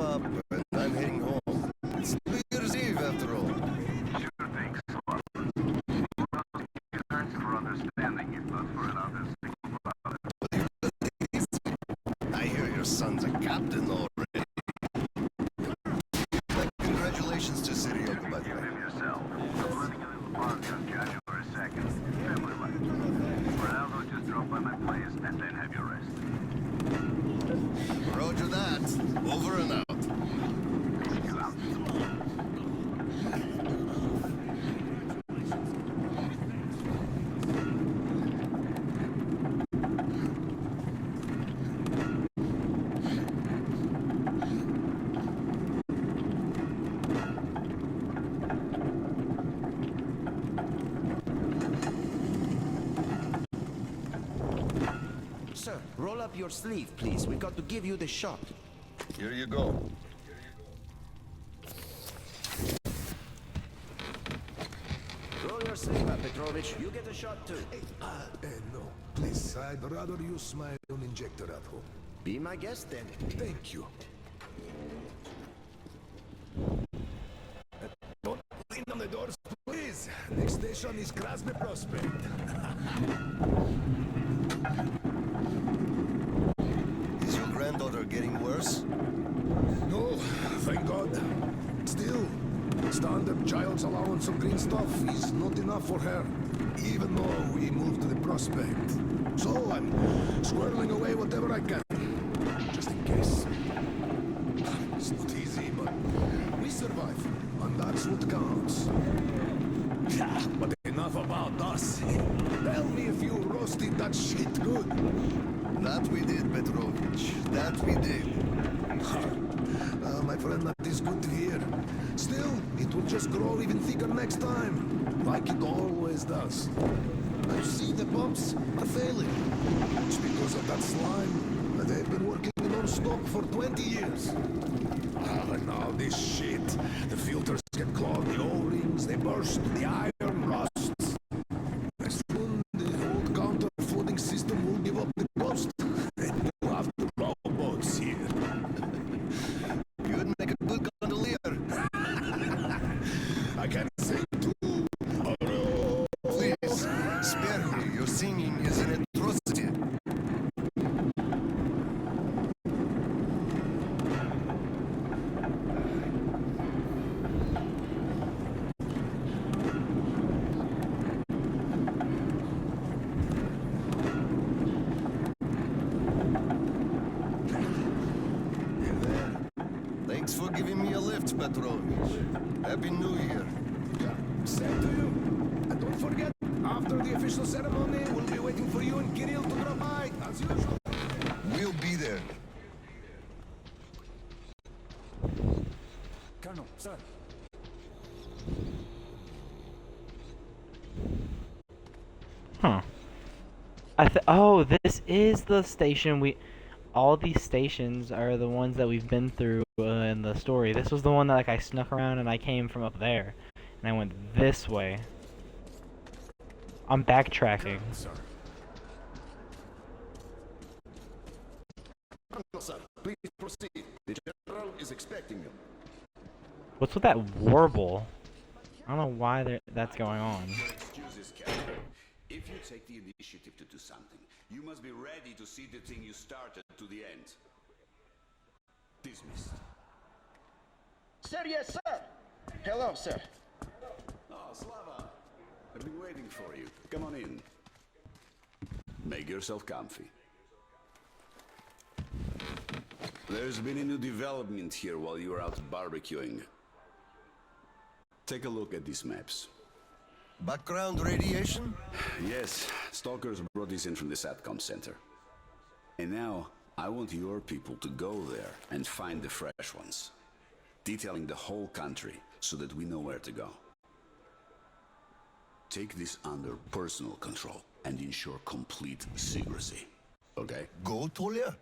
up, and I'm heading home. It's New Year's Eve, after all. Sure thing, Slava. Thanks for understanding it, but for another single father. I hear your son's a captain already. Congratulations to Syriac, by the way. Yourself. I'm running a little party on January 2nd. Family life. For now, though, just drop by my place and then have your rest. Roger that. Over and out. You out. Sir, roll up your sleeve, please. We got to give you the shot. Here you go. Roll your sleeve up, Petrovich. You get a shot too. No. Please, I'd rather use my own injector at home. Be my guest then. Thank you. Don't lean on the doors, please. Next station is Krasny Prospect. Is your granddaughter getting worse? No, thank God. Still, standard child's allowance of green stuff is not enough for her, even though we moved to the Prospect. So I'm squirreling away whatever I can, just in case. It's not easy, but we survive, and that's what counts. Yeah, but enough about us. Tell me if you roasted that shit good. That we did, Petrovich. That we did. My friend, that is good to hear. Still, it will just grow even thicker next time, like it always does. I see the pumps are failing. It's because of that slime that they've been working non-stop for 20 years. And now this shit. The filters get clogged, the O-rings, they burst, the iron rusts. Soon the old counter-flooding system will give up the ghost. And we'll have the robots here. You would make a good gondolier. I can't say too. Please, spare me. Your singing is an atrocity. Thanks for giving me a lift, Petrovich. Happy New Year. Same to you. And don't forget, after the official ceremony, we'll be waiting for you and Kirill to drop by, as usual. We'll be there. Colonel, sir. Huh. Oh, this is the station we... All these stations are the ones that we've been through in the story. This was the one that like I snuck around and I came from up there. And I went this way. I'm backtracking. Sir. Sir, please proceed. The general is expecting you. What's with that warble? I don't know why that's going on. Excuses, Captain. If you take the initiative to do something, you must be ready to see the thing you started to the end. Dismissed. Sir, yes, sir. Hello, sir. Oh, Slava. I've been waiting for you. Come on in. Make yourself comfy. There's been a new development here while you were out barbecuing. Take a look at these maps. Background radiation? Yes, stalkers brought this in from the SATCOM center. And now, I want your people to go there and find the fresh ones. Detailing the whole country so that we know where to go. Take this under personal control and ensure complete secrecy. Okay? Go, Tolia?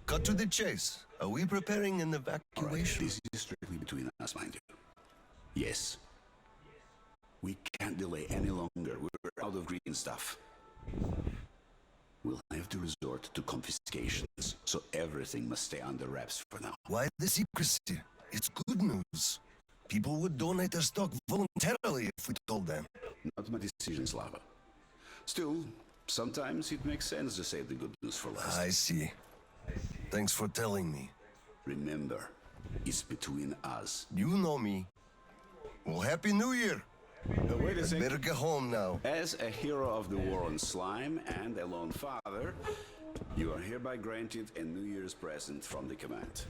Cut to the chase. Are we preparing an All right, evacuation? this is strictly between us, mind you. Yes. We can't delay any longer. We're out of green stuff. we'll have to resort to confiscations, so everything must stay under wraps for now. Why the secrecy? It's good news. People would donate their stock voluntarily if we told them. Not my decision, Slava. Still, sometimes it makes sense to save the good news for last. I see. Thanks for telling me. Remember, it's between us. You know me. Well, Happy New Year. Wait a I'd second. better get home now. As a hero of the war on slime and a lone father, you are hereby granted a New Year's present from the command.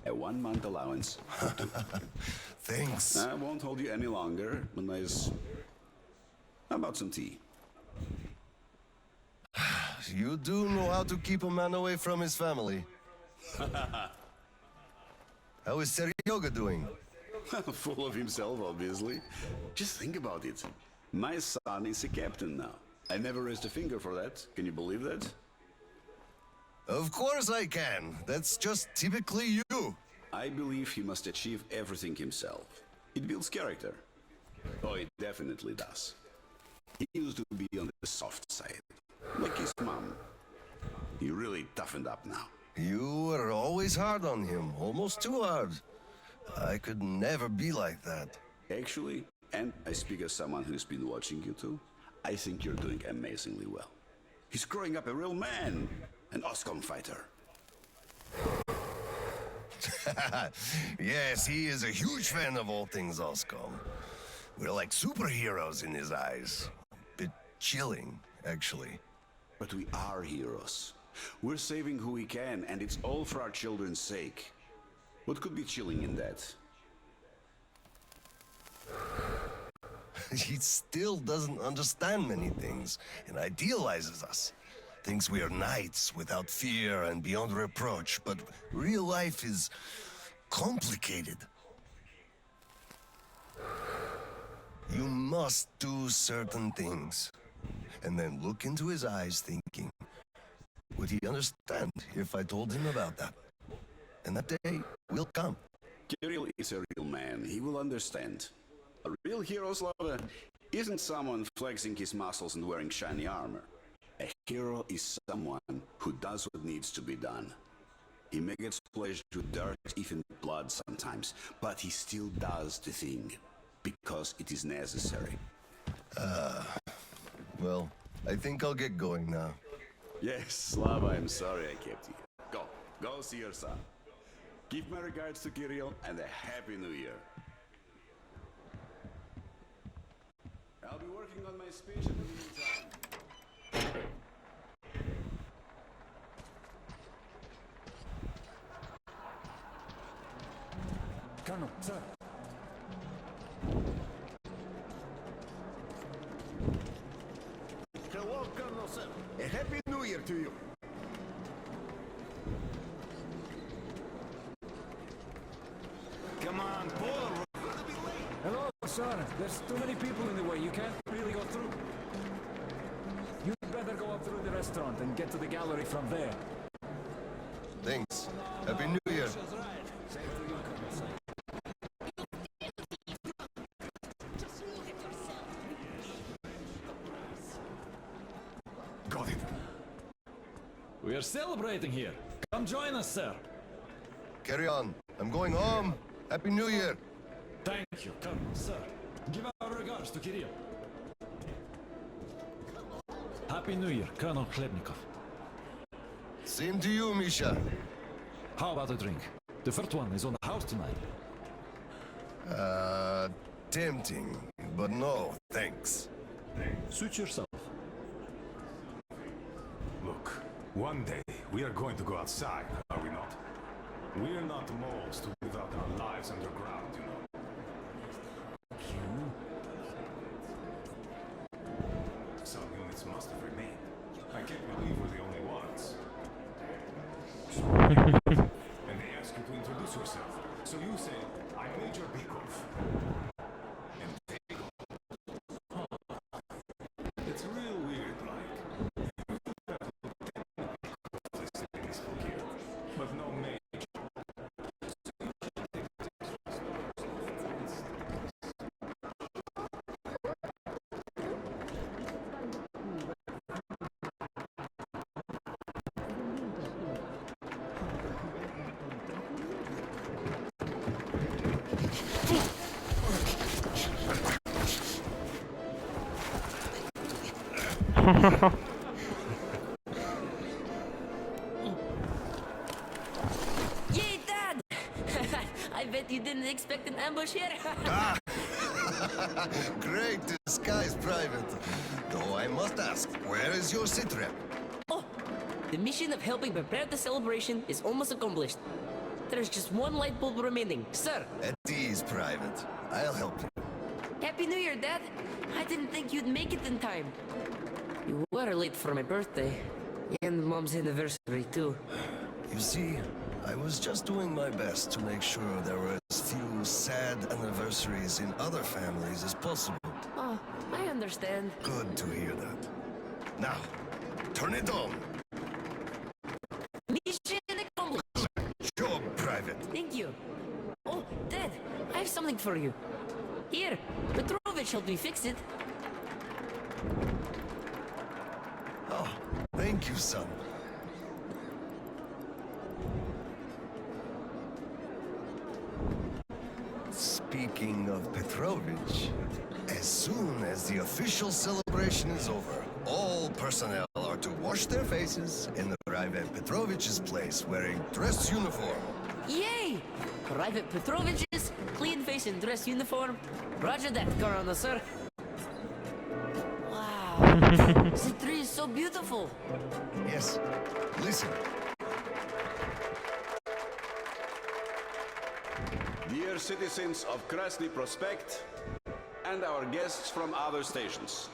A 1-month allowance. Thanks. I won't hold you any longer, unless... How about some tea? You do know how to keep a man away from his family. How is Seryoga doing? Full of himself, obviously. Just think about it. My son is a captain now. I never raised a finger for that. Can you believe that? Of course I can. That's just typically you. I believe he must achieve everything himself. It builds character. Oh, it definitely does. He used to be on the soft side, like his mom. He really toughened up now. You were always hard on him, almost too hard. I could never be like that. Actually, and I speak as someone who's been watching you too, I think you're doing amazingly well. He's growing up a real man, an Oscom fighter. Yes, he is a huge fan of all things Oscom. We're like superheroes in his eyes. Bit chilling, actually. But we are heroes. We're saving who we can, and it's all for our children's sake. What could be chilling in that? He still doesn't understand many things and idealizes us. Thinks we are knights without fear and beyond reproach, but real life is complicated. You must do certain things, and then look into his eyes thinking, would he understand if I told him about that? And that day will come. Kirill is a real man. He will understand. A real hero, Slava, isn't someone flexing his muscles and wearing shiny armor. A hero is someone who does what needs to be done. He may get splashed with dirt, even blood sometimes, but he still does the thing, because it is necessary. Well, I think I'll get going now. Yes, Slava, I'm sorry I kept you. Go see your son. Give my regards to Kirill and a Happy New Year. I'll be working on my speech in the meantime. Colonel, sir. Hello, Colonel, sir. A Happy New Year to you. Come on, pull. Hello, sir. There's too many people in the way. You can't really go through. You'd better go up through the restaurant and get to the gallery from there. Thanks. Happy New Year. Same to you, Colonel, sir. Got it. We are celebrating here. Come join us, sir. Carry on. I'm going home. Happy New Year. Thank you, Colonel, sir. Give our regards to Kirill. Happy New Year, Colonel Khlebnikov. Same to you, Misha. How about a drink? The first one is on the house tonight. Tempting, but no, thanks. Suit yourself. Look, one day we are going to go outside, are we not? We're not moles to live out our lives underground, you know. Some units must have remained. I can't believe we're the only ones. And they ask you to introduce yourself. So you say, I'm Major Bikov. And they go. It's real weird, like. But no major. Yay, Dad! I bet you didn't expect an ambush here. Great disguise, Private. Though I must ask, where is your sitrep? Oh, the mission of helping prepare the celebration is almost accomplished. There's just one light bulb remaining, sir. At ease, Private. I'll help you. Happy New Year, Dad. I didn't think you'd make it in time. You were late for my birthday. And Mom's anniversary, too. You see, I was just doing my best to make sure there were as few sad anniversaries in other families as possible. Oh, I understand. Good to hear that. Now, turn it on. Mission accomplished. Job, Private. Thank you. Oh, Dad, I have something for you. Here, Petrovich helped me fix it. Oh, thank you, son. Speaking of Petrovich, as soon as the official celebration is over, all personnel are to wash their faces and arrive at Petrovich's place wearing dress uniform. Yay! Private Petrovich's clean face and dress uniform. Roger that, Corona, sir. Wow. The tree is so beautiful. Yes, listen. Dear citizens of Krasny Prospect and our guests from other stations.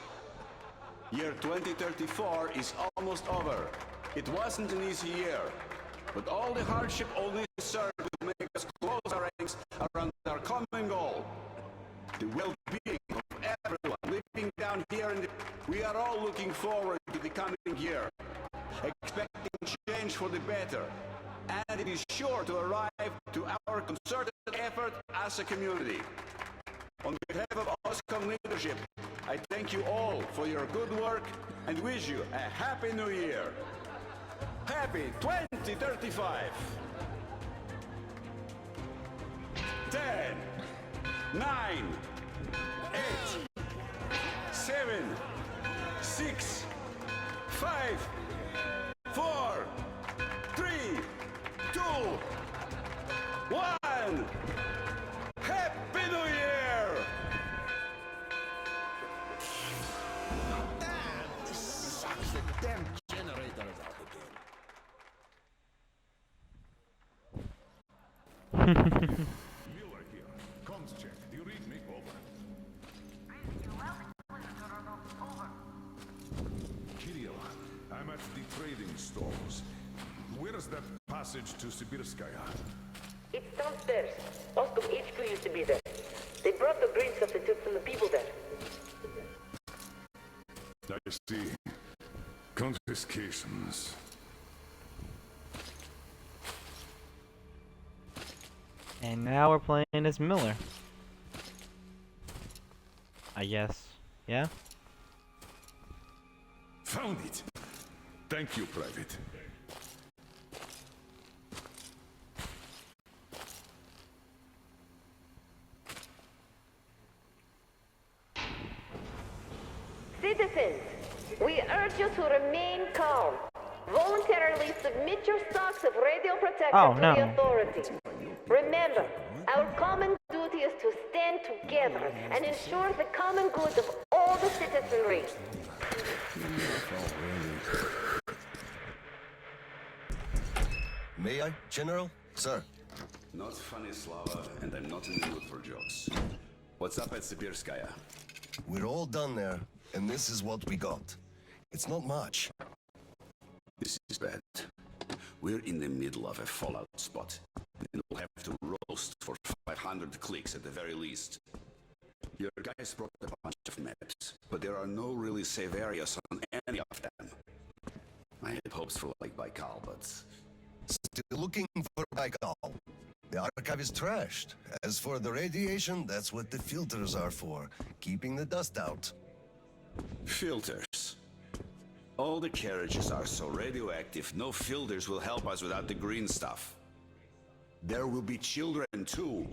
Year 2034 is almost over. It wasn't an easy year, but all the hardship only served to make us close our ranks around our common goal. The well-being of everyone living down here we are all looking forward to the coming year, expecting change for the better, and it is sure to arrive to our concerted effort as a community. On behalf of OSCOM leadership, I thank you all for your good work and wish you a Happy New Year. Happy 2035! 10, 9, 8, 7, 6, 5, 4, 3, 2, 1! Happy New Year! Damn generator is out again. Miller here. Comms check. Do you read me? Over. Kirill, I'm at the trading stores. Where is that passage to Sibirskaya? It's downstairs. Oscom HQ used to be there. They brought the green substitutes and the people there. I see. Confiscations. And now we're playing as Miller. I guess. Yeah? Found it! Thank you, Private. Citizens, we urge you to remain calm. Voluntarily submit your stocks of radio protection to the authorities. Remember, our common duty is to stand together and ensure the common good of all the citizenry. May I, General? Sir. Not funny, Slava, and I'm not in the mood for jokes. What's up at Sibirskaya? We're all done there, and this is what we got. It's not much. This is bad. We're in the middle of a fallout spot, and we'll have to roast for 500 clicks at the very least. Your guys brought a bunch of maps, but there are no really safe areas on any of them. I had hopes for like Baikal, but... Still looking for Baikal. The archive is trashed. As for the radiation, that's what the filters are for, keeping the dust out. Filters. All the carriages are so radioactive, no filters will help us without the green stuff. There will be children too.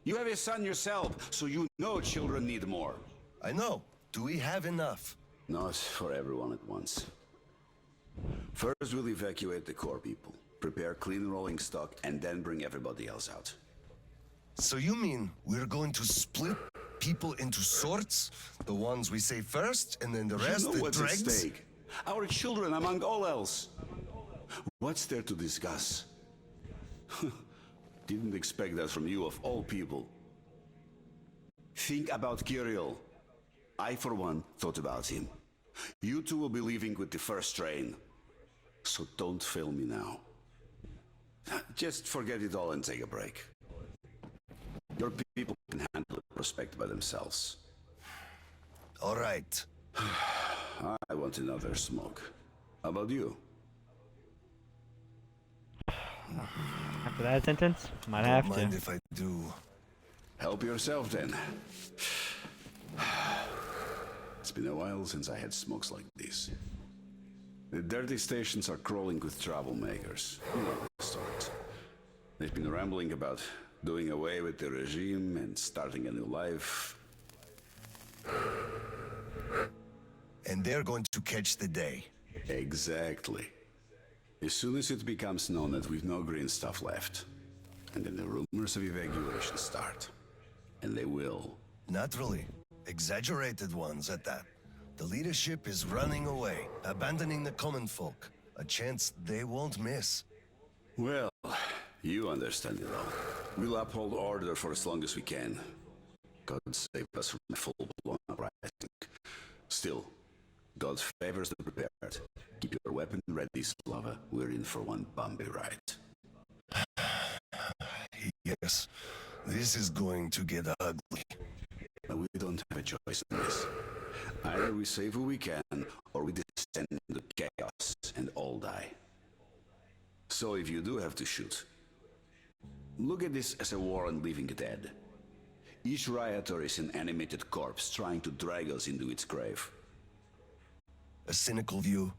You have a son yourself, so you know children need more. I know. Do we have enough? Not for everyone at once. First, we'll evacuate the core people, prepare clean rolling stock, and then bring everybody else out. So you mean we're going to split people into sorts? The ones we save first, and then the rest, You know the what's at dregs? stake? Our children, among all else. What's there to discuss? Didn't expect that from you, of all people. Think about Kirill. I, for one, thought about him. You two will be leaving with the first train. So don't fail me now. Just forget it all and take a break. Your people can handle the prospect by themselves. All right. I want another smoke. How about you? After that sentence, might have Don't mind to. if I do. Help yourself then. It's been a while since I had smokes like this. The dirty stations are crawling with troublemakers. You know the story. They've been rambling about doing away with the regime and starting a new life. And they're going to catch the day. Exactly. As soon as it becomes known that we've no green stuff left, and then the rumors of evacuation start. And they will. Naturally. Exaggerated ones at that. The leadership is running away, abandoning the common folk. A chance they won't miss. Well, you understand it all. We'll uphold order for as long as we can. God save us from a full-blown uprising. Still, God favors the prepared. Keep your weapon ready, Slava. We're in for one bumpy ride. Yes, this is going to get ugly. But we don't have a choice in this. Either we save who we can, or we descend into chaos and all die. So if you do have to shoot, look at this as a war on living dead. Each rioter is an animated corpse trying to drag us into its grave. A cynical view.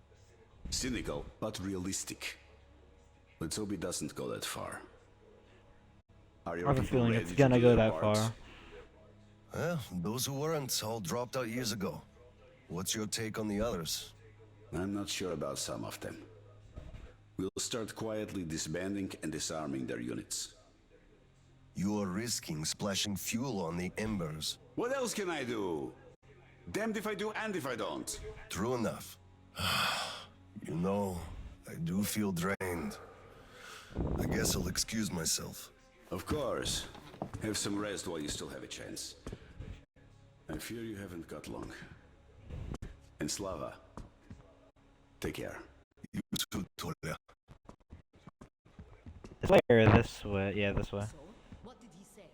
Cynical, but realistic. Let's hope it doesn't go that far. Are I your have a people feeling ready it's to gonna do go their that part? far. Well, those who weren't all dropped out years ago. What's your take on the others? I'm not sure about some of them. We'll start quietly disbanding and disarming their units. You are risking splashing fuel on the embers. What else can I do? Damned if I do and if I don't. True enough. You know, I do feel drained. I guess I'll excuse myself. Of course. Have some rest while you still have a chance. I fear you haven't got long. And Slava, take care. You too, Tolia. This way or this way? Yeah, this way. What did he say?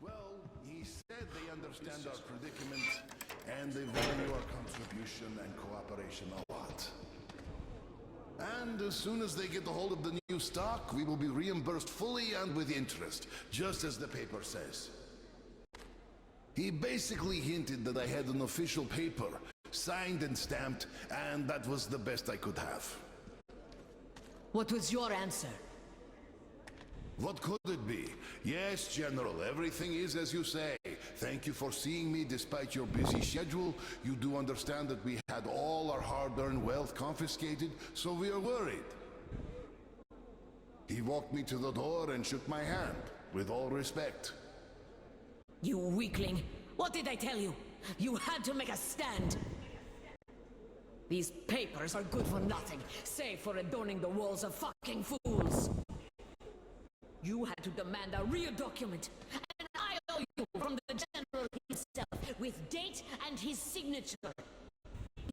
Well, he said they understand our predicament and they value our contribution and cooperation a lot. And as soon as they get a hold of the new stock, we will be reimbursed fully and with interest, just as the paper says. He basically hinted that I had an official paper, signed and stamped, and that was the best I could have. What was your answer? What could it be? Yes, General, everything is as you say. Thank you for seeing me despite your busy schedule. You do understand that we had all our hard-earned wealth confiscated, so we are worried. He walked me to the door and shook my hand, with all respect. You weakling! What did I tell you? You had to make a stand! These papers are good for nothing, save for adorning the walls of fucking fools! You had to demand a real document, and I owe you from the general himself, with date and his signature.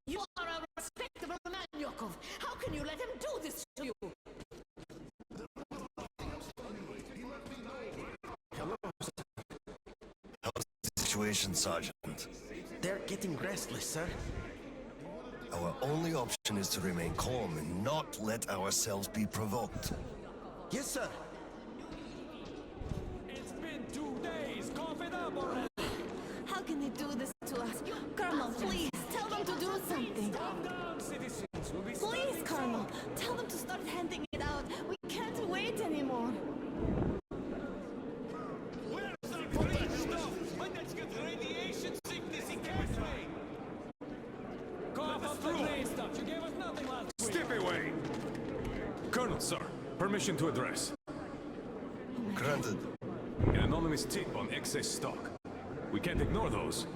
You are a respectable man, Yakov. How can you let him do this to you? How's the situation, Sergeant? They're getting restless, sir. Our only option is to remain calm and not let ourselves be provoked. Yes, sir. It's been 2 days. Cough it up already. How can they do this to us? Colonel, please, tell them to do something. Calm down, citizens. We'll be Please, Colonel, tell them to start handing it out. We can't wait anymore. Where's the green stuff? When did you get radiation sickness in Catherine? Sir, permission to address. Granted. An anonymous tip on excess stock. We can't ignore those,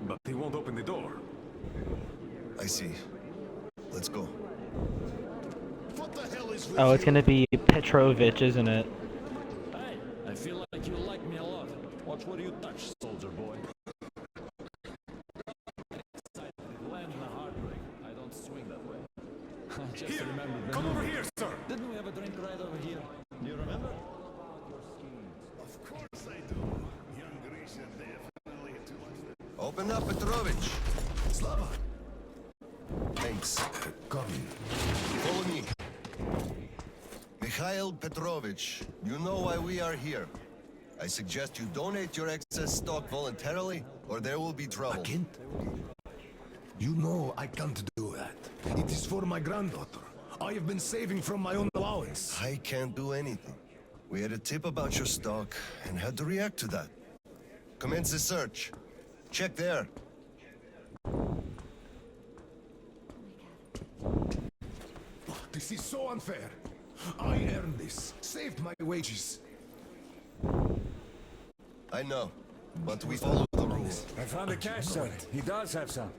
but he won't open the door. I see. Let's go. What the hell is with Oh, it's you? gonna be Petrovich, isn't it? Hey, I feel like you like me a lot. Watch where you touch, soldier boy. Land the heartbreak. I don't swing that way. I just Here, remembered the come over movie. here, sir. Didn't we have a drink right over here? Do you remember? Of course I do. Young Grisha definitely had too much. Open up, Petrovich. Slava, Thanks. come in. Follow me. Mikhail Petrovich, you know why we are here. I suggest you donate your excess stock voluntarily, or there will be trouble. I can't. You know I can't do that. It is for my granddaughter. I have been saving from my own allowance. I can't do anything. We had a tip about your stock and had to react to that. Commence the search. Check there. This is so unfair. I earned this, saved my wages. I know, but we follow the rules. I found the cash, sir. He does have some.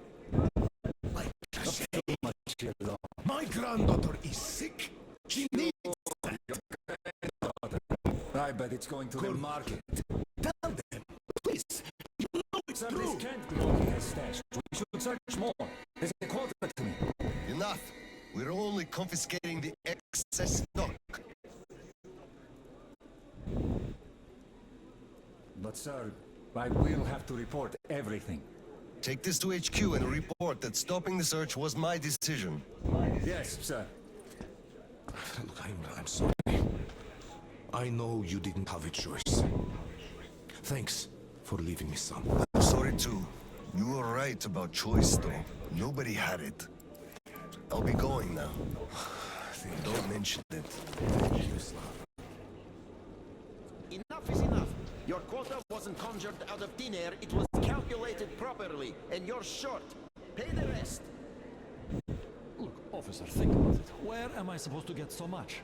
My granddaughter is sick. She needs I bet it's going to the market. tell them, please. You know it's Sir, true. this can't be what he has stashed. We should search more. There's a quota to me. Enough. We're only confiscating the excess stock. But sir, I will have to report everything. Take this to HQ and report that stopping the search was my decision. Yes, sir. Look, I'm sorry. I know you didn't have a choice. Thanks for leaving me some. I'm sorry too. You were right about choice though. Nobody had it. I'll be going now. Don't mention it. Enough is enough. Your quota wasn't conjured out of thin air. It was calculated properly, and you're short. Pay the rest. Look, officer, think about it. Where am I supposed to get so much?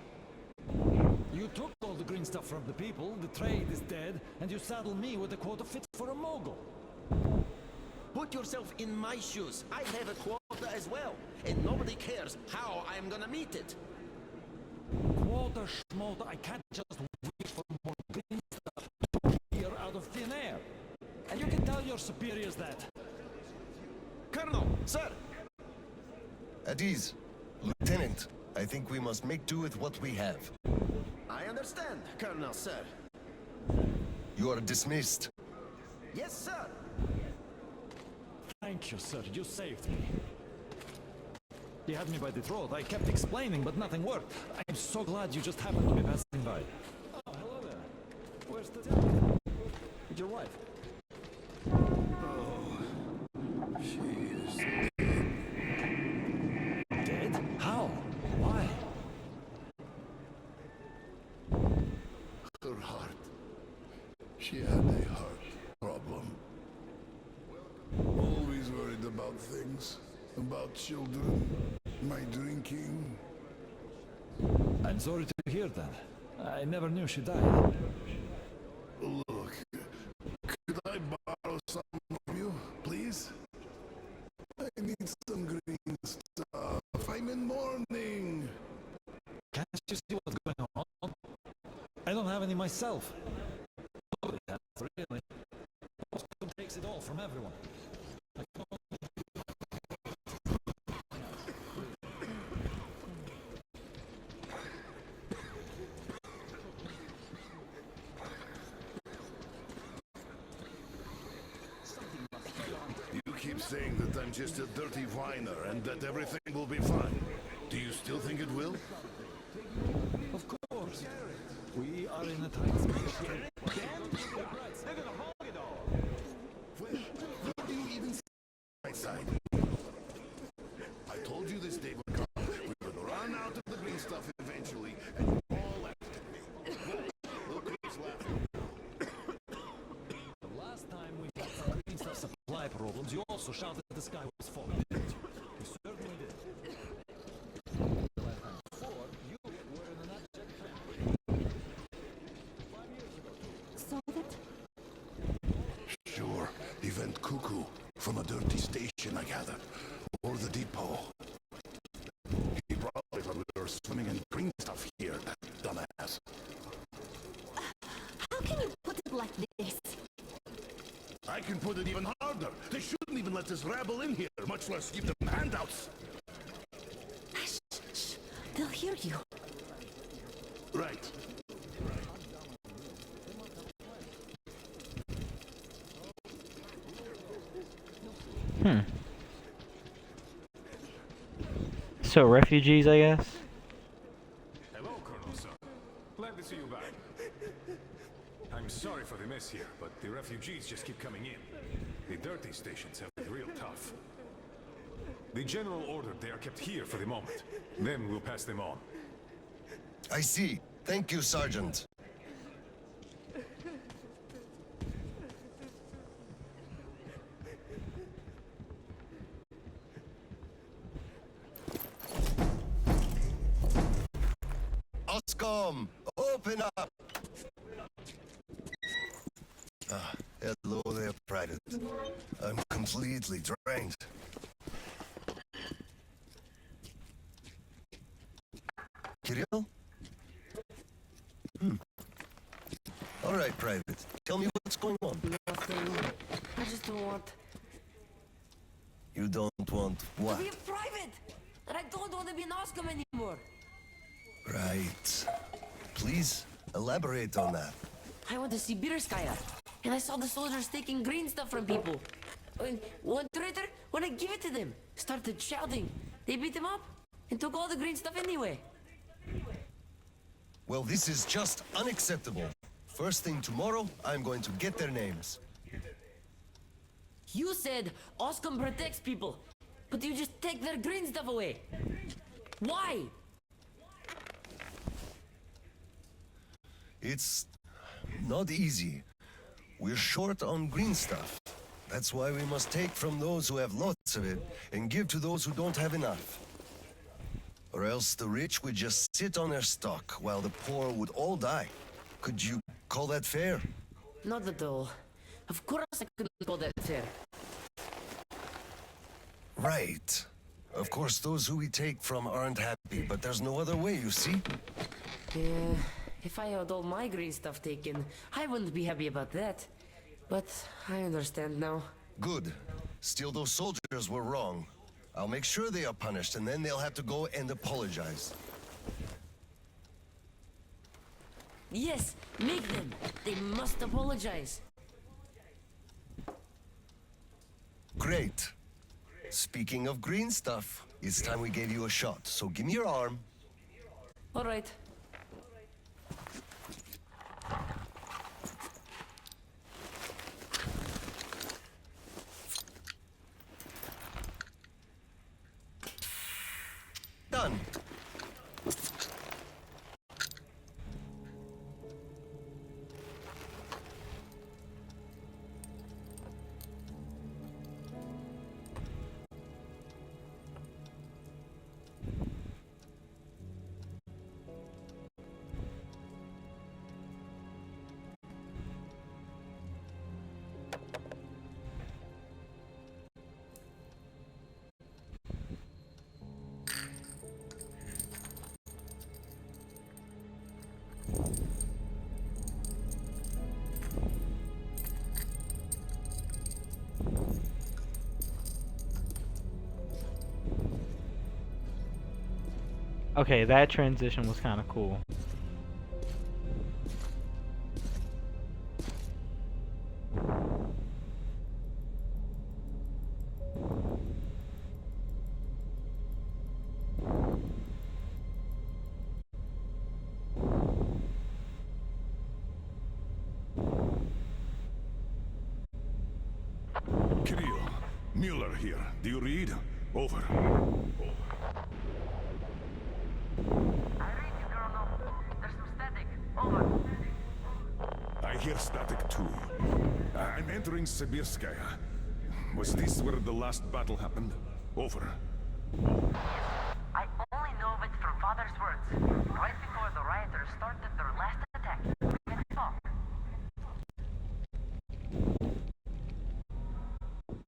You took all the green stuff from the people, the trade is dead, and you saddle me with a quota fit for a mogul. Put yourself in my shoes. I have a quota as well, and nobody cares how I'm gonna meet it. Quota schmota, I can't just wish for more green stuff here out of thin air. And you can tell your superiors that. Colonel, sir. At ease. Lieutenant, I think we must make do with what we have. I understand, Colonel, sir. You are dismissed. Yes, sir. Thank you, sir. You saved me. You had me by the throat. I kept explaining, but nothing worked. I'm so glad you just happened to be passing by. Oh, hello there. Where's the with your wife? She is Dead? How? Why? her heart. She had a heart problem. Always worried about things. About children. My drinking. I'm sorry to hear that. I never knew she died. Look, could I borrow some from you, please? I need some green stuff. I'm in mourning. Can't you see what's going on? I don't have any myself. Nobody has, really. Most of them takes it all from everyone. You keep saying that I'm just a dirty whiner and that everything will be fine. Do you still think it will? Of course. We are in a tight space. Where do you even see my side? I told you this day would come. We would run out of the green stuff eventually, and you all laughed at me. Look who's laughing. The last time we had some green stuff supply problems, you also shouted the sky was falling, didn't you? You certainly did. The last time before, you were in I can put it even harder. They shouldn't even let this rabble in here, much less give them handouts. Shh, shh. They'll hear you. Right. So refugees, I guess. Hello, Colonel, sir. Glad to see you back. I'm sorry for the mess here, but the refugees just keep coming in. The dirty stations have it real tough. The general ordered they are kept here for the moment. Then we'll pass them on. I see. Thank you, Sergeant. Oscom, open up! Hello there, Private. I'm completely drained. Kirill? All right, Private. Tell me what's going on. Nothing. I just don't want You don't want what? to be a private! And I don't want to be an Oscar anymore! Right. Please, elaborate on that. I went to Sibirskaya, and I saw the soldiers taking green stuff from people. And one traitor, when I give it to them, started shouting. They beat him up and took all the green stuff anyway. Well, this is just unacceptable. First thing tomorrow, I'm going to get their names. You said Oscom protects people, but you just take their green stuff away. Why? It's not easy. We're short on green stuff. That's why we must take from those who have lots of it and give to those who don't have enough. Or else the rich would just sit on their stock while the poor would all die. Could you call that fair? Not at all. Of course I couldn't call that fair. Right. Of course, those who we take from aren't happy, but there's no other way, you see? Yeah, if I had all my green stuff taken, I wouldn't be happy about that. But I understand now. Good. Still, those soldiers were wrong. I'll make sure they are punished, and then they'll have to go and apologize. Yes, make them. They must apologize. Great. Speaking of green stuff, it's time we gave you a shot, so give me your arm. All right. Done. Okay, that transition was kind of cool. Kirill, Mueller here. Do you read? Over. I read you, Colonel. There's some static. Over. I hear static too. I'm entering Sibirskaya. Was this where the last battle happened? Over. Yes,